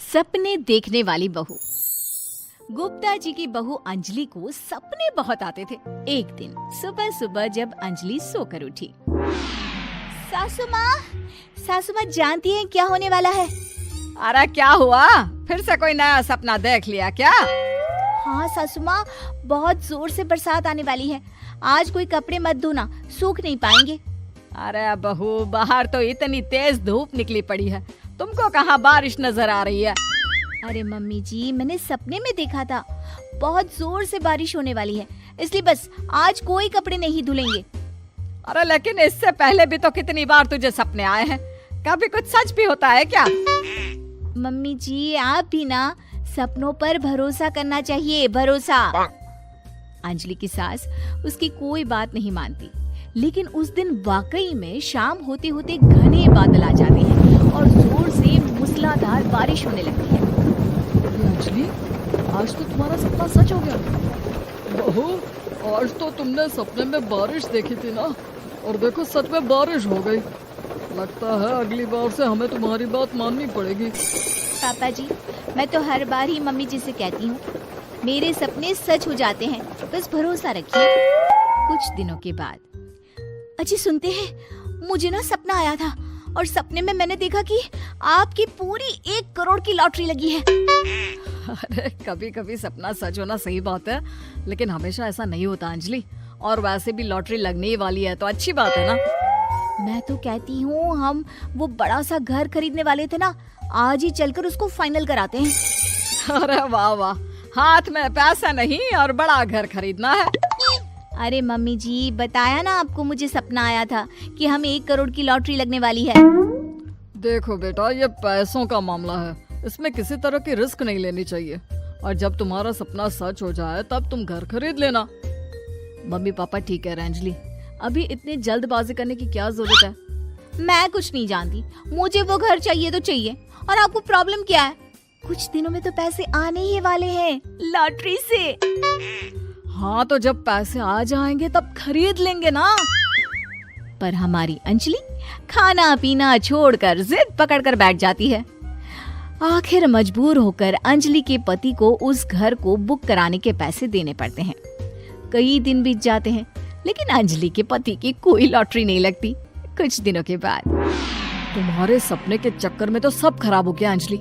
सपने देखने वाली बहू। गुप्ता जी की बहू अंजलि को सपने बहुत आते थे। एक दिन सुबह सुबह जब अंजलि सोकर उठी, सासू माँ जानती हैं क्या होने वाला है? अरे क्या हुआ, फिर से कोई नया सपना देख लिया क्या? हाँ सासू माँ, बहुत जोर से बरसात आने वाली है। आज कोई कपड़े मत धोना, सूख नहीं पाएंगे। अरे बहू, बाहर तो इतनी तेज धूप निकली पड़ी है, तुमको कहाँ बारिश नजर आ रही है? अरे मम्मी जी, मैंने सपने में देखा था बहुत जोर से बारिश होने वाली है, इसलिए बस आज कोई कपड़े नहीं धुलेंगे। अरे लेकिन इससे पहले भी तो कितनी बार तुझे सपने आए हैं, कभी कुछ सच भी होता है क्या? मम्मी जी, आप भी ना सपनों पर भरोसा करना चाहिए, भरोसा। अंजलि की सास उसकी कोई बात नहीं मानती, लेकिन उस दिन वाकई में शाम होते होते घने बादल आ जाते हैं और जोर से मूसलाधार बारिश होने लगती है। अंजलि, आज तो तुम्हारा सपना सच हो गया। बहू, आज तो तुमने सपने में बारिश देखी थी ना, और देखो सच में बारिश हो गई। लगता है अगली बार से हमें तुम्हारी बात माननी पड़ेगी। पापा जी, मैं तो हर बार ही मम्मी जी से कहती हूँ, मेरे सपने सच हो जाते हैं, बस भरोसा रखिए। कुछ दिनों के बाद, अजी सुनते हैं, मुझे ना सपना आया था और सपने में मैंने देखा कि आपकी पूरी 1 करोड़ की लॉटरी लगी है। अरे कभी कभी सपना सच होना सही बात है, लेकिन हमेशा ऐसा नहीं होता अंजलि। और वैसे भी लॉटरी लगने ही वाली है तो अच्छी बात है ना। मैं तो कहती हूँ, हम वो बड़ा सा घर खरीदने वाले थे ना, आज ही चलकर उसको फाइनल कराते हैं। अरे वाह वाह, हाथ में पैसा नहीं और बड़ा घर खरीदना है। अरे मम्मी जी, बताया ना आपको, मुझे सपना आया था कि हमें 1 करोड़ की लॉटरी लगने वाली है। देखो बेटा, ये पैसों का मामला है, इसमें किसी तरह की रिस्क नहीं लेनी चाहिए। और जब तुम्हारा सपना सच हो जाए तब तुम घर खरीद लेना। मम्मी पापा ठीक कह रहे हैं अंजलि, अभी इतनी जल्दबाजी करने की क्या जरूरत है? मैं कुछ नहीं जानती, मुझे वो घर चाहिए तो चाहिए। और आपको प्रॉब्लम क्या है? कुछ दिनों में तो पैसे आने ही वाले हैं लॉटरी से। हाँ तो जब पैसे आ जाएंगे तब खरीद लेंगे ना। पर हमारी अंजलि खाना पीना छोड़कर जिद पकड़कर बैठ जाती है। आखिर मजबूर होकर अंजलि के पति को उस घर को बुक कराने के पैसे देने पड़ते हैं। कई दिन बीत जाते हैं, लेकिन अंजलि के पति की कोई लॉटरी नहीं लगती। कुछ दिनों के बाद, तुम्हारे सपने के चक्कर में तो सब खराब हो गया अंजलि।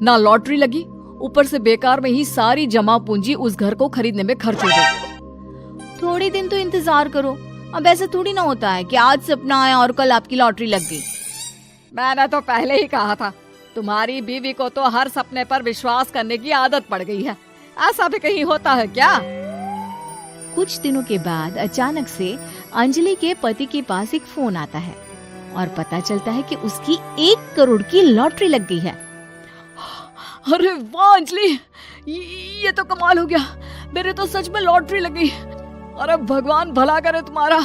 ना लॉटरी लगी, ऊपर से बेकार में ही सारी जमा पूंजी उस घर को खरीदने में खर्च हो गई। थोड़ी दिन तो इंतजार करो, अब ऐसा थोड़ी ना होता है कि आज सपना आया और कल आपकी लॉटरी लग गई। मैंने तो पहले ही कहा था, तुम्हारी बीवी को तो हर सपने पर विश्वास करने की आदत पड़ गई है। ऐसा भी कहीं होता है क्या? कुछ दिनों के बाद अचानक से अंजलि के पति के पास एक फोन आता है और पता चलता है कि उसकी 1 करोड़ की लॉटरी लग गई है। अरे वाह अंजलि, ये तो कमाल हो गया, मेरे तो सच में लॉटरी लगी। अरे भगवान भला करे तुम्हारा।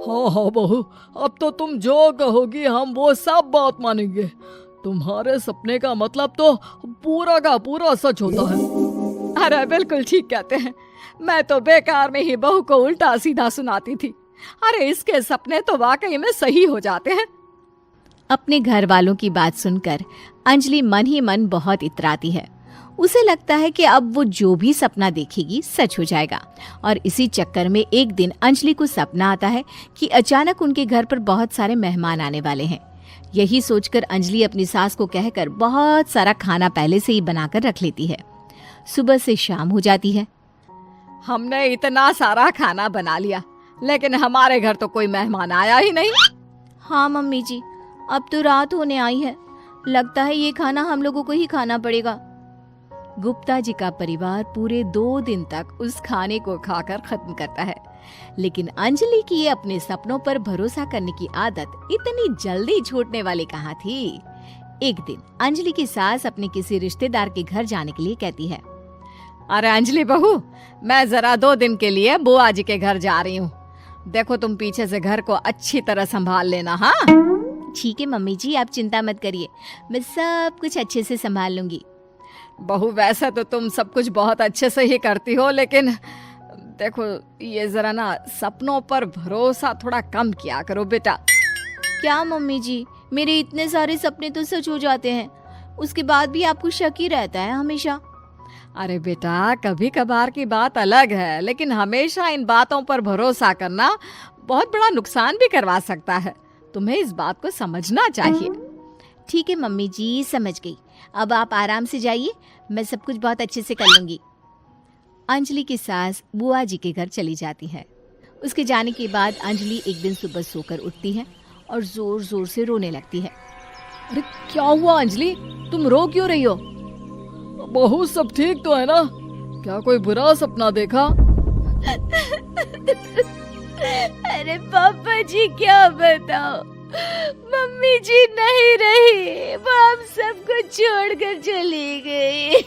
हाँ हाँ बहू, अब तो तुम जो कहोगी हम वो सब बात मानेंगे। तुम्हारे सपने का मतलब तो पूरा का पूरा सच होता है। अरे बिल्कुल ठीक कहते हैं, मैं तो बेकार में ही बहू को उल्टा सीधा सुनाती थी। अरे इसके सपने तो वाकई में सही हो जाते हैं। अपने घर वालों की बात सुनकर अंजलि मन ही मन बहुत इतराती है। उसे लगता है कि अब वो जो भी सपना देखेगी सच हो जाएगा। और इसी चक्कर में एक दिन अंजलि को सपना आता है कि अचानक उनके घर पर बहुत सारे मेहमान आने वाले हैं। यही सोचकर अंजलि अपनी सास को कहकर बहुत सारा खाना पहले से ही बनाकर रख लेती है। सुबह से शाम हो जाती है। हमने इतना सारा खाना बना लिया, लेकिन हमारे घर तो कोई मेहमान आया ही नहीं। हाँ मम्मी जी, अब तो रात होने आई है, लगता है ये खाना हम लोगों को ही खाना पड़ेगा। गुप्ता जी का परिवार पूरे 2 दिन तक उस खाने को खाकर खत्म करता है, लेकिन अंजलि की ये अपने सपनों पर भरोसा करने की आदत इतनी जल्दी छूटने वाली कहाँ थी। एक दिन अंजलि की सास अपने किसी रिश्तेदार के घर जाने के लिए कहती है, अरे अंजलि बहू, मैं जरा 2 दिन के लिए बुआ जी के घर जा रही हूँ। देखो तुम पीछे से घर को अच्छी तरह संभाल लेना। हाँ ठीक है मम्मी जी, आप चिंता मत करिए, मैं सब कुछ अच्छे से संभाल लूंगी। बहू, वैसे तो तुम सब कुछ बहुत अच्छे से ही करती हो, लेकिन देखो ये जरा ना सपनों पर भरोसा थोड़ा कम किया करो बेटा। क्या मम्मी जी, मेरे इतने सारे सपने तो सच हो जाते हैं, उसके बाद भी आपको शक ही रहता है हमेशा। अरे बेटा, कभी कभार की बात अलग है, लेकिन हमेशा इन बातों पर भरोसा करना बहुत बड़ा नुकसान भी करवा सकता है। तुम्हें इस बात को समझना चाहिए। ठीक है मम्मी जी, समझ गई। अब आप आराम से जाइए, मैं सब कुछ बहुत अच्छे से कर लूंगी। अंजलि की सास बुआ जी के घर चली जाती है। उसके जाने के बाद अंजलि एक दिन सुबह सोकर उठती है और जोर जोर से रोने लगती है। अरे क्या हुआ अंजलि, तुम रो क्यों रही हो? बहू सब ठीक तो है ना? क्या कोई बुरा सपना देखा? अरे पापा जी क्या बताओ, मम्मी जी नहीं रही, वो हम सबको छोड़कर चली गई।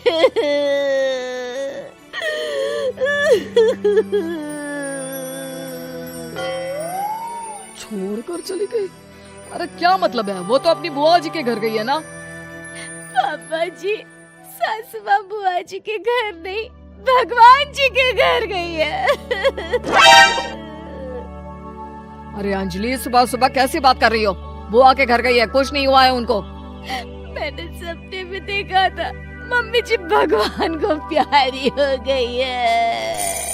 छोड़कर चली गई? अरे क्या मतलब है? वो तो अपनी बुआ जी के घर गई है ना? पापा जी, सासू माँ बुआ जी के घर नहीं, भगवान जी के घर गई है। अरे अंजलि, सुबह सुबह कैसी बात कर रही हो? बुआ के घर गई है, कुछ नहीं हुआ है उनको। मैंने सपने में देखा था, मम्मी जी भगवान को प्यारी हो गई है।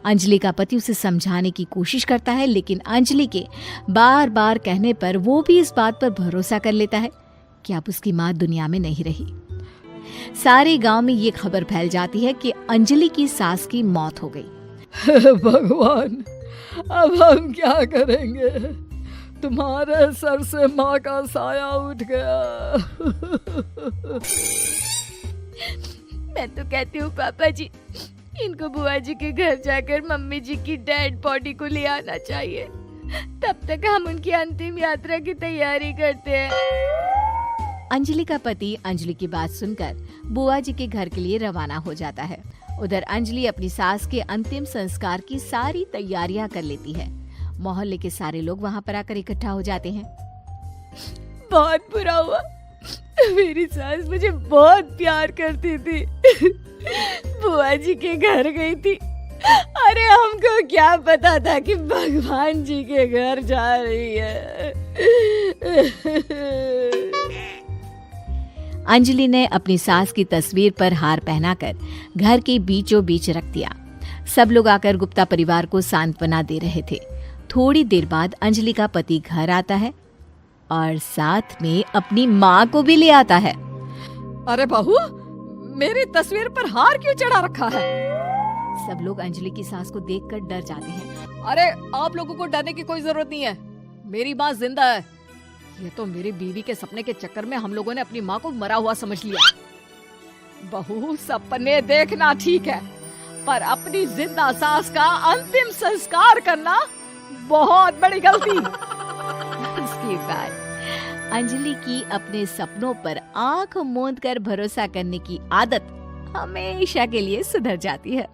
अंजलि का पति उसे समझाने की कोशिश करता है, लेकिन अंजलि के बार बार कहने पर वो भी इस बात पर भरोसा कर लेता है कि अब उसकी माँ दुनिया में नहीं रही। सारे गांव में ये खबर फैल जाती है कि अंजलि की सास की मौत हो गई। भगवान, अब हम क्या करेंगे? तुम्हारे सर से माँ का साया उठ गया। मैं तो कहती हूँ पापा जी, इनको बुआ जी के घर जाकर मम्मी जी की डेड बॉडी को ले आना चाहिए, तब तक हम उनकी अंतिम यात्रा की तैयारी करते हैं। अंजलि का पति अंजलि की बात सुनकर बुआ जी के घर के लिए रवाना हो जाता है। उधर अंजलि अपनी सास के अंतिम संस्कार की सारी तैयारियां कर लेती है। मोहल्ले के सारे लोग वहां पर आकर इकट्ठा हो जाते हैं। बहुत बुरा हुआ, मेरी सास मुझे बहुत प्यार करती थी, बुआ जी के घर गई थी। अरे हमको क्या पता था कि भगवान जी के घर जा रही है। अंजलि ने अपनी सास की तस्वीर पर हार पहनाकर घर के बीचों बीच रख दिया। सब लोग आकर गुप्ता परिवार को सांत्वना दे रहे थे। थोड़ी देर बाद अंजलि का पति घर आता है और साथ में अपनी माँ को भी ले आता है। अरे बहू, मेरी तस्वीर पर हार क्यों चढ़ा रखा है? सब लोग अंजलि की सास को देखकर डर जाते हैं। अरे आप लोगों को डरने की कोई जरूरत नहीं है, मेरी माँ जिंदा है। ये तो मेरी बीवी के सपने के चक्कर में हम लोगों ने अपनी माँ को मरा हुआ समझ लिया। बहू, सपने देखना ठीक है, पर अपनी जिंदा सास का अंतिम संस्कार करना बहुत बड़ी गलती। उसके बाद अंजलि की अपने सपनों पर आंख मूंद कर भरोसा करने की आदत हमेशा के लिए सुधर जाती है।